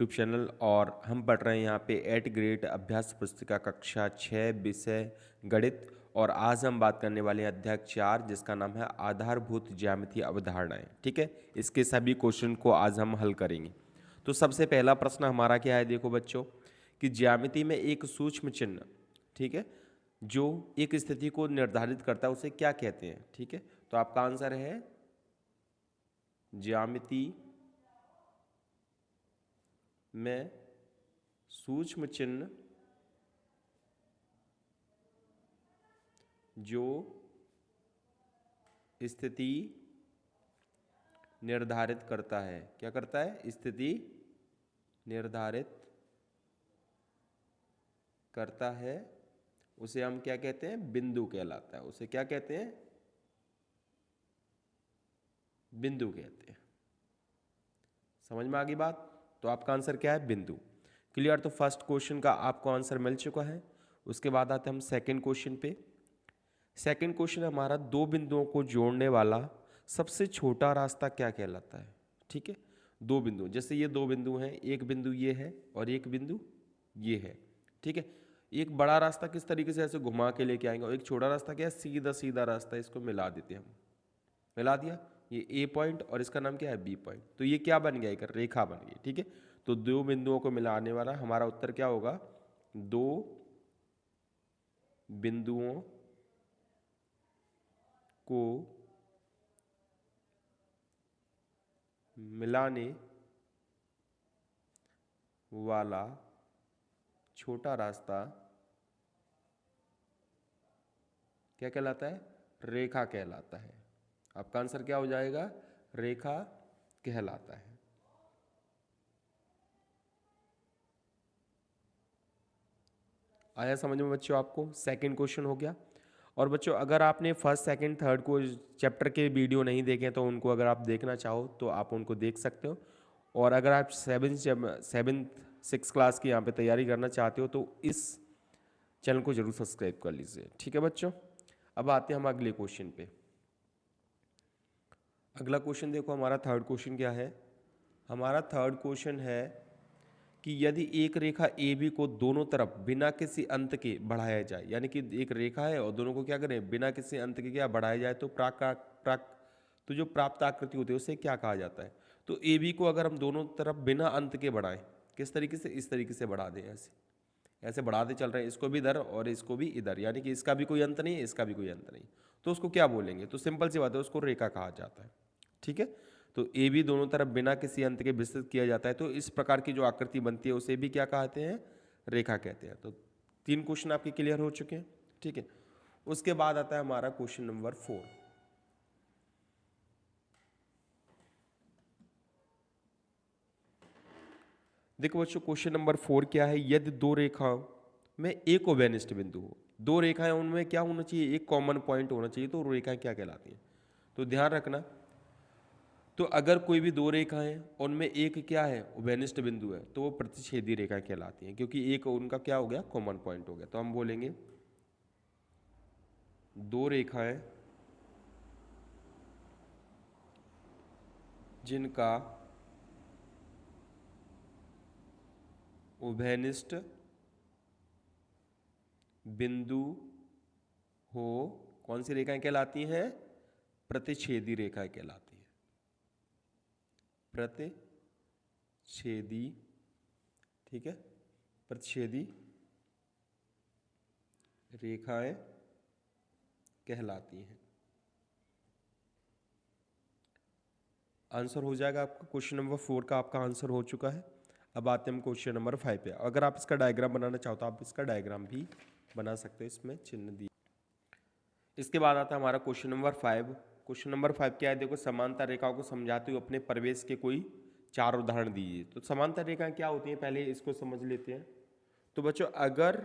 YouTube channel और हम पढ़ रहे हैं यहाँ पे 8 ग्रेड अभ्यास पुस्तिका कक्षा 6 विषय गणित। और आज हम बात करने वाले हैं अध्याय 4 जिसका नाम है आधारभूत ज्यामितीय अवधारणाएं। ठीक है, इसके सभी क्वेश्चन को आज हम हल करेंगे। तो सबसे पहला प्रश्न हमारा क्या है, देखो बच्चों कि ज्यामिति में एक सूक्ष्म चिन्ह, ठीक है, जो एक स्थिति को निर्धारित करता है उसे क्या कहते हैं। ठीक है, तो आपका आंसर है ज्यामिति में सूक्ष्म चिन्ह जो स्थिति निर्धारित करता है। क्या करता है? स्थिति निर्धारित करता है, उसे हम क्या कहते हैं? बिंदु कहलाता है। उसे क्या कहते हैं? बिंदु कहते हैं। समझ में आ गई बात? तो आपका आंसर क्या है? बिंदु। क्लियर? तो फर्स्ट क्वेश्चन का आपको आंसर मिल चुका है। उसके बाद आते हैं हम सेकंड क्वेश्चन पे। सेकंड क्वेश्चन हमारा दो बिंदुओं को जोड़ने वाला सबसे छोटा रास्ता क्या कहलाता है। ठीक है, दो बिंदु, जैसे ये दो बिंदु हैं, एक बिंदु ये है और एक बिंदु ये है। ठीक है, एक बड़ा रास्ता किस तरीके से ऐसे घुमा के लेके आएंगे और एक छोटा रास्ता क्या है? सीधा सीधा रास्ता, इसको मिला देते हैं हम। मिला दिया, ये ए पॉइंट और इसका नाम क्या है? B point. तो ये क्या बन गया? एक रेखा बन गई। ठीक है, तो दो बिंदुओं को मिलाने वाला हमारा उत्तर क्या होगा? दो बिंदुओं को मिलाने वाला छोटा रास्ता क्या कहलाता है? रेखा कहलाता है। आपका आंसर क्या हो जाएगा? रेखा कहलाता है। आया समझ में बच्चों आपको? सेकंड क्वेश्चन हो गया। और बच्चों अगर आपने फर्स्ट सेकंड थर्ड को चैप्टर के वीडियो नहीं देखे तो उनको अगर आप देखना चाहो तो आप उनको देख सकते हो। और अगर आप सेवन्थ सिक्स क्लास की यहाँ पे तैयारी करना चाहते हो तो इस चैनल को जरूर सब्सक्राइब कर लीजिए। ठीक है बच्चों, अब आते हैं हम अगले क्वेश्चन पे। अगला क्वेश्चन देखो, हमारा थर्ड क्वेश्चन क्या है? हमारा थर्ड क्वेश्चन है कि यदि एक रेखा ए बी को दोनों तरफ बिना किसी अंत के बढ़ाया जाए, यानी कि एक रेखा है और दोनों को क्या करें? बिना किसी अंत के क्या बढ़ाया जाए, तो तो जो प्राप्त आकृति होती है उसे क्या कहा जाता है? तो ए बी को अगर हम दोनों तरफ बिना अंत के बढ़ाएं, किस तरीके से? इस तरीके से बढ़ा दें, ऐसे ऐसे बढ़ाते चल रहे हैं, इसको भी इधर और इसको भी इधर, यानी कि इसका भी कोई अंत नहीं है, इसका भी कोई अंत नहीं, तो उसको क्या बोलेंगे? तो सिंपल सी बात है, उसको रेखा कहा जाता है। ठीक है, तो ए बी दोनों तरफ बिना किसी अंत के विस्तृत किया जाता है, तो इस प्रकार की जो आकृति बनती है उसे भी क्या कहते हैं? रेखा कहते हैं। तो तीन क्वेश्चन आपके क्लियर हो चुके हैं। ठीक है, उसके बाद आता है हमारा क्वेश्चन नंबर 4। देखो बच्चों, क्वेश्चन नंबर 4 क्या है? यदि दो रेखाओं में एक ओवेनिस्ट बिंदु हो, दो रेखाएं, उनमें क्या होना चाहिए? एक कॉमन पॉइंट होना चाहिए, तो रेखाएं क्या कहलाती हैं? तो ध्यान रखना, तो अगर कोई भी दो रेखाएं उनमें एक क्या है? ओवेनिस्ट बिंदु है, तो वो प्रतिच्छेदी रेखाएं कहलाती हैं, क्योंकि एक उनका क्या हो गया? कॉमन पॉइंट हो गया। तो हम बोलेंगे दो रेखाएं जिनका उभयनिष्ठ बिंदु हो, कौन सी रेखाएं कहलाती हैं? प्रतिच्छेदी रेखाएं कहलाती हैं। प्रतिच्छेदी, ठीक है, प्रतिच्छेदी रेखाएं कहलाती हैं। आंसर हो जाएगा आपका क्वेश्चन नंबर 4 का, आपका आंसर हो चुका है। अब आते हैं हम क्वेश्चन नंबर 5 पे। अगर आप इसका डायग्राम बनाना चाहो तो आप इसका डायग्राम भी बना सकते हो, इसमें चिन्ह दिए। इसके बाद आता है हमारा क्वेश्चन नंबर 5। क्वेश्चन नंबर 5 क्या है? देखो, समांतर रेखाओं को समझाते हुए अपने प्रवेश के कोई 4 उदाहरण दीजिए। तो समांतर रेखाएं क्या होती हैं, पहले इसको समझ लेते हैं। तो बच्चों अगर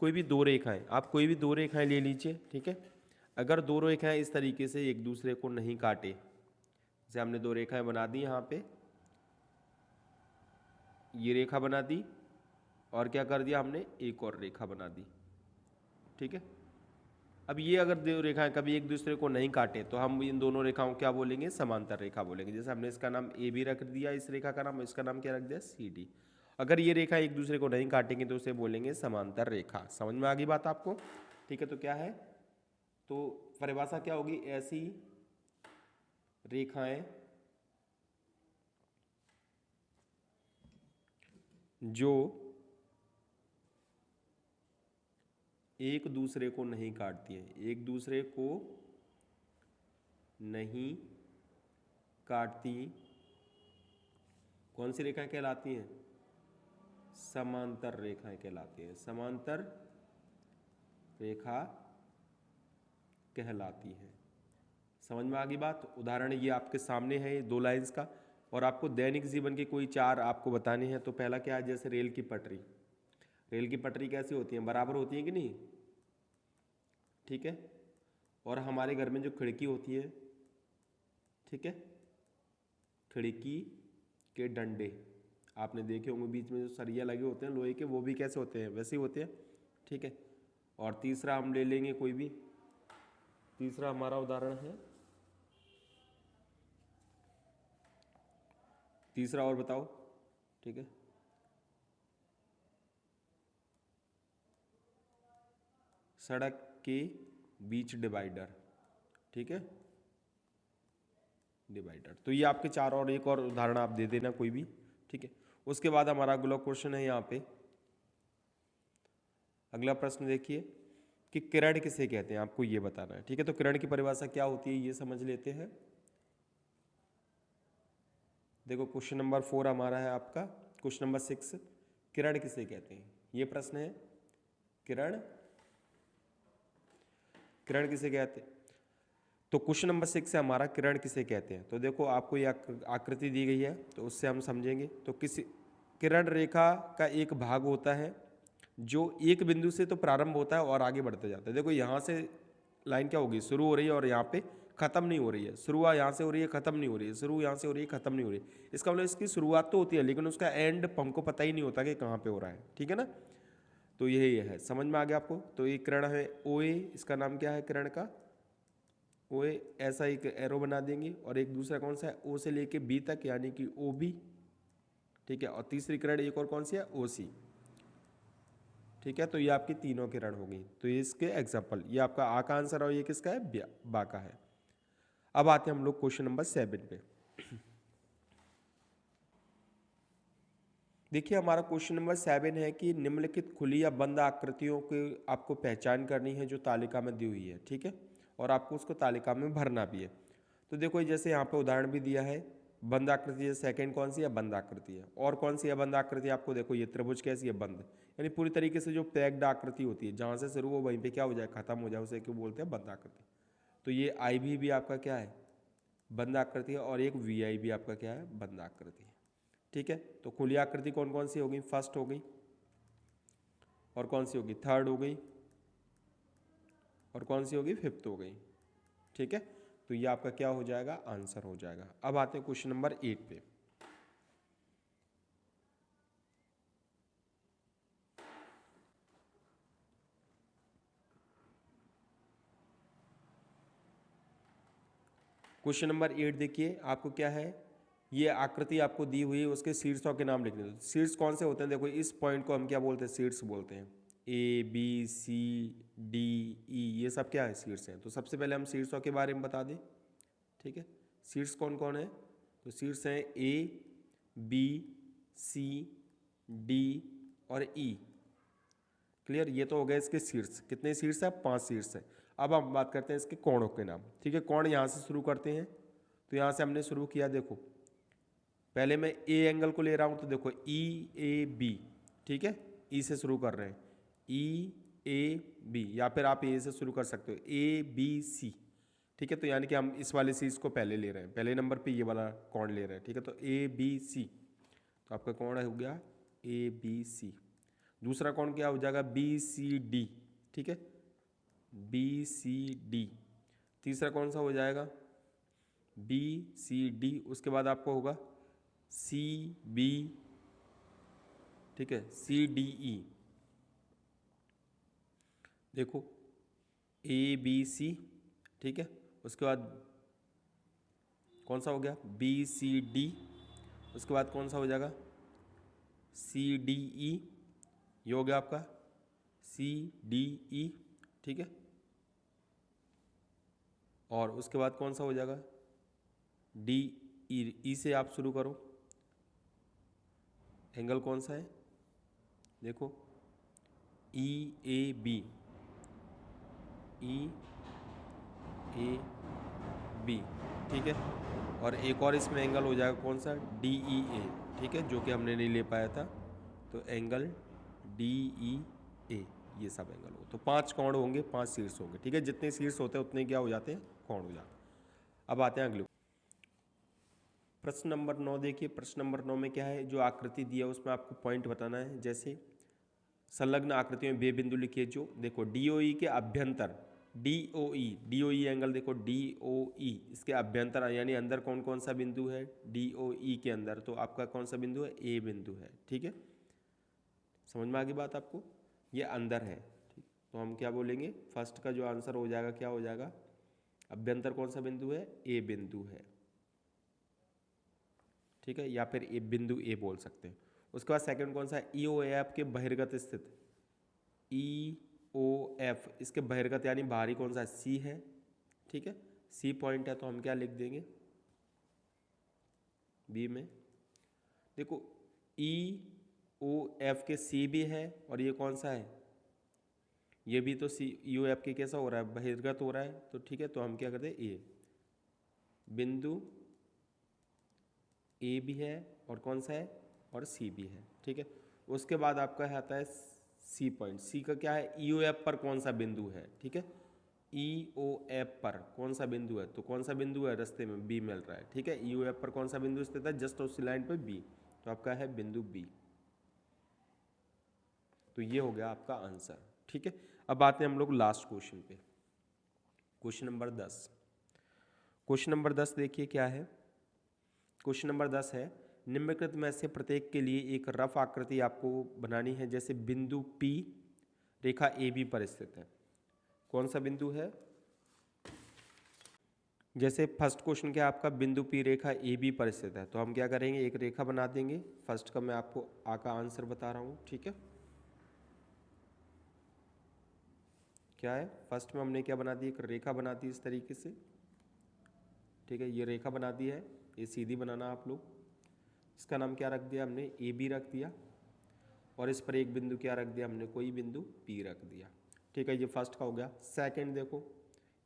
कोई भी दो रेखाएं, आप कोई भी दो रेखाएं ले लीजिए, ठीक है, अगर दो रेखाएं इस तरीके से एक दूसरे को नहीं काटे, जैसे हमने दो रेखाएं बना दी, यहाँ पे ये रेखा बना दी और क्या कर दिया हमने? एक और रेखा बना दी। ठीक है, अब ये अगर दो रेखाएं कभी एक दूसरे को नहीं काटे तो हम इन दोनों रेखाओं क्या बोलेंगे? समांतर रेखा बोलेंगे। जैसे हमने इसका नाम ए बी रख दिया, इस रेखा का नाम, इसका नाम क्या रख दिया? C D. अगर ये रेखा एक दूसरे को नहीं काटेंगे तो उसे बोलेंगे समांतर रेखा। समझ में आ गई बात आपको? ठीक है, तो क्या है, तो परिभाषा क्या होगी, ऐसी रेखाएं जो एक दूसरे को नहीं काटती हैं, एक दूसरे को नहीं काटती, कौन सी रेखाएं कहलाती हैं? समांतर रेखाएं कहलाती हैं, समांतर रेखा कहलाती है। समझ में आ गई बात? उदाहरण ये आपके सामने है, ये 2 लाइंस का, और आपको दैनिक जीवन के कोई 4 आपको बताने हैं। तो पहला क्या है, जैसे रेल की पटरी, रेल की पटरी कैसी होती है, बराबर होती है कि नहीं? ठीक है, और हमारे घर में जो खिड़की होती है, ठीक है, खिड़की के डंडे आपने देखे होंगे, बीच में जो सरिया लगे होते हैं लोहे के, वो भी कैसे होते हैं, वैसे ही होते हैं। ठीक है, और तीसरा हम ले लेंगे कोई भी, तीसरा हमारा उदाहरण है, तीसरा और बताओ। ठीक है, सड़क के बीच डिवाइडर, ठीक है, डिवाइडर। तो ये आपके 4 और एक और उदाहरण आप दे देना कोई भी। ठीक है, उसके बाद हमारा अगला क्वेश्चन है यहाँ पे, अगला प्रश्न देखिए कि किरण किसे कहते हैं, आपको ये बताना है। ठीक है, तो किरण की परिभाषा क्या होती है ये समझ लेते हैं। देखो क्वेश्चन नंबर 4 हमारा है आपका, क्वेश्चन नंबर 6, किरण किसे कहते हैं, ये प्रश्न है, किरण, किरण किसे कहते हैं। तो क्वेश्चन नंबर 6 है हमारा, किरण किसे कहते हैं। तो देखो आपको ये आकृति दी गई है, तो उससे हम समझेंगे। तो किसी किरण रेखा का एक भाग होता है जो एक बिंदु से तो प्रारंभ होता है और आगे बढ़ते जाता है। देखो यहाँ से लाइन क्या होगी, शुरू हो रही है और यहाँ पे खत्म नहीं हो रही है, शुरुआत यहाँ से हो रही है, खत्म नहीं हो रही है, शुरू यहाँ से हो रही है, खत्म नहीं हो रही है। इसका मतलब इसकी शुरुआत तो होती है लेकिन उसका एंड हमको पता ही नहीं होता कि कहाँ पे हो रहा है। ठीक है ना, तो यही है, समझ में आ गया आपको। तो ये किरण है OA, इसका नाम क्या है किरण का, OA, ऐसा एक एरो बना देंगे, और एक दूसरा कौन सा है, O से लेके B तक यानी कि OB। ठीक है, और तीसरी किरण एक और कौन सी है, OC। ठीक है, तो ये आपकी तीनों किरण हो गई। तो ये इसके एग्जाम्पल, ये आपका आ का आंसर, और ये किसका है, बा का है। अब आते हैं हम लोग क्वेश्चन नंबर 7 पे। देखिए हमारा क्वेश्चन नंबर 7 है कि निम्नलिखित खुली या बंद आकृतियों की आपको पहचान करनी है जो तालिका में दी हुई है। ठीक है, और आपको उसको तालिका में भरना भी है। तो देखो जैसे यहाँ पे उदाहरण भी दिया है, बंद आकृति है, सेकंड कौन सी है, बंद आकृति है। और कौन सी है बंद आकृति, आपको देखो ये त्रिभुज कैसी है, बंद, यानी पूरी तरीके से जो पैक्ड आकृति होती है, जहाँ से शुरू हो वहीं पे क्या हो जाए, खत्म हो जाए, उसे क्यों बोलते हैं, बंद आकृति। तो ये IB भी आपका क्या है, बंद आकृति है, और एक VI भी आपका क्या है, बंद आकृति है। ठीक है, तो खुली आकृति कौन कौन सी होगी, फर्स्ट हो गई, और कौन सी होगी, थर्ड हो गई, और कौन सी होगी, फिफ्थ हो गई। ठीक है, तो ये आपका क्या हो जाएगा, आंसर हो जाएगा। अब आते हैं क्वेश्चन नंबर 8 पे। क्वेश्चन नंबर 8 देखिए, आपको क्या है, ये आकृति आपको दी हुई है, उसके शीर्षों के नाम लिखने दो। शीर्ष कौन से होते हैं, देखो इस पॉइंट को हम क्या बोलते हैं, शीर्ष बोलते हैं। ABCDE ये सब क्या है, शीर्ष हैं। तो सबसे पहले हम शीर्षों के बारे में बता दें। ठीक है, शीर्ष कौन कौन है, तो शीर्ष हैं ABCD और E। क्लियर, ये तो हो गए इसके शीर्ष। कितने शीर्ष है, 5 शीर्ष है। अब हम बात करते हैं इसके कोणों के नाम। ठीक है, कोण यहाँ से शुरू करते हैं, तो यहाँ से हमने शुरू किया, देखो पहले मैं A एंगल को ले रहा हूँ, तो देखो EAB। ठीक है, E से शुरू कर रहे हैं, EAB, या फिर आप A से शुरू कर सकते हो, ABC। ठीक है, तो यानी कि हम इस वाले शीर्ष को पहले ले रहे हैं, पहले नंबर पे ये वाला कोण ले रहे हैं। ठीक है, तो ABC, तो आपका कोण हो गया ABC। दूसरा कोण क्या हो जाएगा, BCD। ठीक है, BCD। तीसरा कौन सा हो जाएगा, BCD। उसके बाद आपको होगा CB। ठीक है, CDE। देखो ABC। ठीक है, उसके बाद कौन सा हो गया, BCD। उसके बाद कौन सा हो जाएगा, CDE, ये हो गया आपका CDE, ठीक है। और उसके बाद कौन सा हो जाएगा, DE से आप शुरू करो। एंगल कौन सा है, देखो EAB, EAB, ठीक है। और एक और इसमें एंगल हो जाएगा कौन सा, DEA, ठीक है, जो कि हमने नहीं ले पाया था, तो एंगल DEA, ये सब एंगल हो। तो 5 कोण होंगे, 5 शीर्ष होंगे, ठीक है। जितने शीर्ष होते हैं उतने क्या हो जाते हैं, कोण हो जाते हैं। अब आते हैं अगले प्रश्न नंबर 9। देखिए प्रश्न नंबर 9 में क्या है, जो आकृति दिया है उसमें आपको पॉइंट बताना है। जैसे संलग्न आकृति में वे बिंदु लिखिए जो, देखो DOE के अभ्यंतर, DOE एंगल, देखो DOE इसके अभ्यंतर यानी अंदर कौन कौन सा बिंदु है, DOE के अंदर, तो आपका कौन सा बिंदु है, A बिंदु है, ठीक है। समझ में आ गई बात आपको, ये अंदर है, ठीक। तो हम क्या बोलेंगे, फर्स्ट का जो आंसर हो जाएगा क्या हो जाएगा, अभ्यंतर कौन सा बिंदु है, A बिंदु है, ठीक है, या फिर A बिंदु A बोल सकते हैं। उसके बाद सेकंड कौन सा है, EOF के बहिर्गत स्थित, EOF इसके बहिर्गत यानी बाहरी कौन सा है, C है, ठीक है, C पॉइंट है, तो हम क्या लिख देंगे B में। देखो EOF के C भी है, और ये कौन सा है, ये भी तो EOF के कैसा हो रहा है, बहिर्गत हो रहा है, तो ठीक है, तो हम क्या करते हैं, A बिंदु A भी है, और कौन सा है, और C भी है, ठीक है। उसके बाद आपका आता है C पॉइंट। C का क्या है, EOF पर कौन सा बिंदु है, ठीक है, EOF पर कौन सा बिंदु है, तो कौन सा बिंदु है, रास्ते में B मिल रहा है, ठीक है। EOF पर कौन सा बिंदु स्थित है, जस्ट उसी लाइन पर B, तो आपका है बिंदु B। तो ये हो गया आपका आंसर, ठीक है। अब आते हैं हम लोग लास्ट क्वेश्चन पे, क्वेश्चन नंबर 10। क्वेश्चन नंबर 10 देखिए क्या है, क्वेश्चन नंबर 10 है, निम्नलिखित में से प्रत्येक के लिए एक रफ आकृति आपको बनानी है। जैसे बिंदु P रेखा AB पर स्थित है, कौन सा बिंदु है, जैसे फर्स्ट क्वेश्चन क्या आपका, बिंदु P रेखा AB पर स्थित है, तो हम क्या करेंगे, एक रेखा बना देंगे। फर्स्ट का मैं आपको आ का आंसर बता रहा हूँ, ठीक है। क्या है, फर्स्ट में हमने क्या बना दी, एक रेखा बना दी इस तरीके से, ठीक है, ये रेखा बना दी है, ये सीधी बनाना आप लोग। इसका नाम क्या रख दिया हमने, AB रख दिया, और इस पर एक बिंदु क्या रख दिया हमने, कोई बिंदु P रख दिया, ठीक है। ये फर्स्ट का हो गया। सेकंड देखो,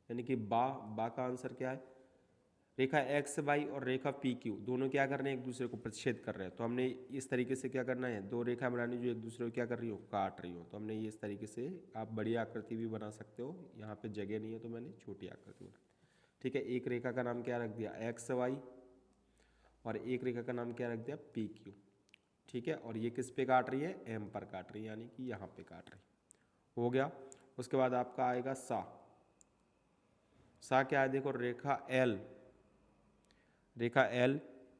यानी कि बा का आंसर क्या है, रेखा XY और रेखा PQ दोनों क्या कर रहे हैं, एक दूसरे को प्रतिच्छेद कर रहे हैं, तो हमने इस तरीके से क्या करना है, दो रेखा बनानी जो एक दूसरे को क्या कर रही हो, काट रही हो, तो हमने ये इस तरीके से, आप बड़ी आकृति भी बना सकते हो, यहाँ पे जगह नहीं है तो मैंने छोटी आकृति बना, ठीक है। एक रेखा का नाम क्या रख दिया, XY, और एक रेखा का नाम क्या रख दिया, PQ, ठीक है। और ये किस पे काट रही है, M पर काट रही है, यानी कि यहाँ पे काट रही है, हो गया। उसके बाद आपका आएगा सा क्या है, देखो रेखा L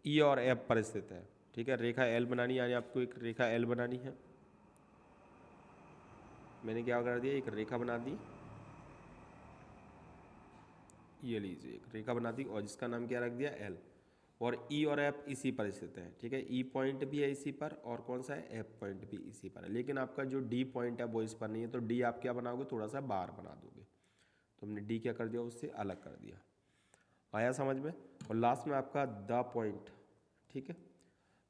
E और F पर स्थित है, ठीक है। रेखा L बनानी, यानी आपको एक रेखा L बनानी है। मैंने क्या कर दिया, एक रेखा बना दी, ये लीजिए एक रेखा बना दी, और जिसका नाम क्या रख दिया, L, और E और F इसी पर स्थित है, ठीक है। E पॉइंट भी है इसी पर, और कौन सा है, F पॉइंट भी इसी पर है, लेकिन आपका जो D पॉइंट है वो इस पर नहीं है, तो D आप क्या बनाओगे, थोड़ा सा बाहर बना दोगे, तो हमने D क्या कर दिया, उससे अलग कर दिया। आया समझ में। और लास्ट में आपका द पॉइंट, ठीक है।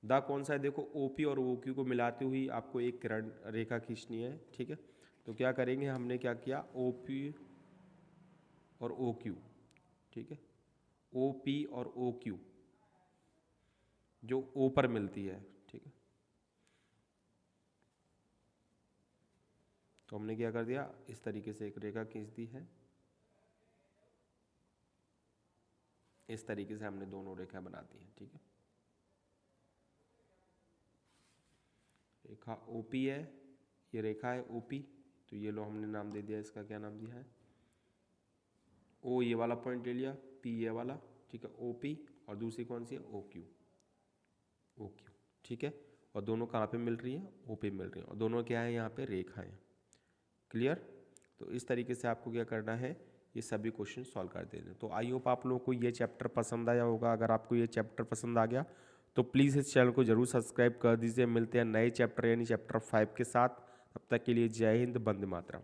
द कौन सा है, देखो OP और OQ को मिलाते हुए आपको एक किरण रेखा खींचनी है, ठीक है। तो क्या करेंगे, हमने क्या किया, OP और OQ, ठीक है, OP और OQ जो O पर मिलती है, ठीक है, तो हमने क्या कर दिया, इस तरीके से एक रेखा खींच दी है, इस तरीके से हमने दोनों रेखा बना दी है, ठीक है। रेखा OP है, ये रेखा है OP, तो ये लो हमने नाम दे दिया, इसका क्या नाम दिया है, O ये वाला पॉइंट ले लिया, P ये वाला, ठीक है, OP, और दूसरी कौन सी है, OQ, ठीक है। और दोनों कहाँ पे मिल रही है, O पे मिल रही है, और दोनों क्या है, यहाँ पे रेखाएं, क्लियर। तो इस तरीके से आपको क्या करना है, ये सभी क्वेश्चन सॉल्व कर देने। तो आई होप आप लोगों को ये चैप्टर पसंद आया होगा। अगर आपको ये चैप्टर पसंद आ गया तो प्लीज़ इस चैनल को जरूर सब्सक्राइब कर दीजिए। मिलते हैं नए चैप्टर यानी चैप्टर 5 के साथ। तब तक के लिए जय हिंद, वंदे मातरम।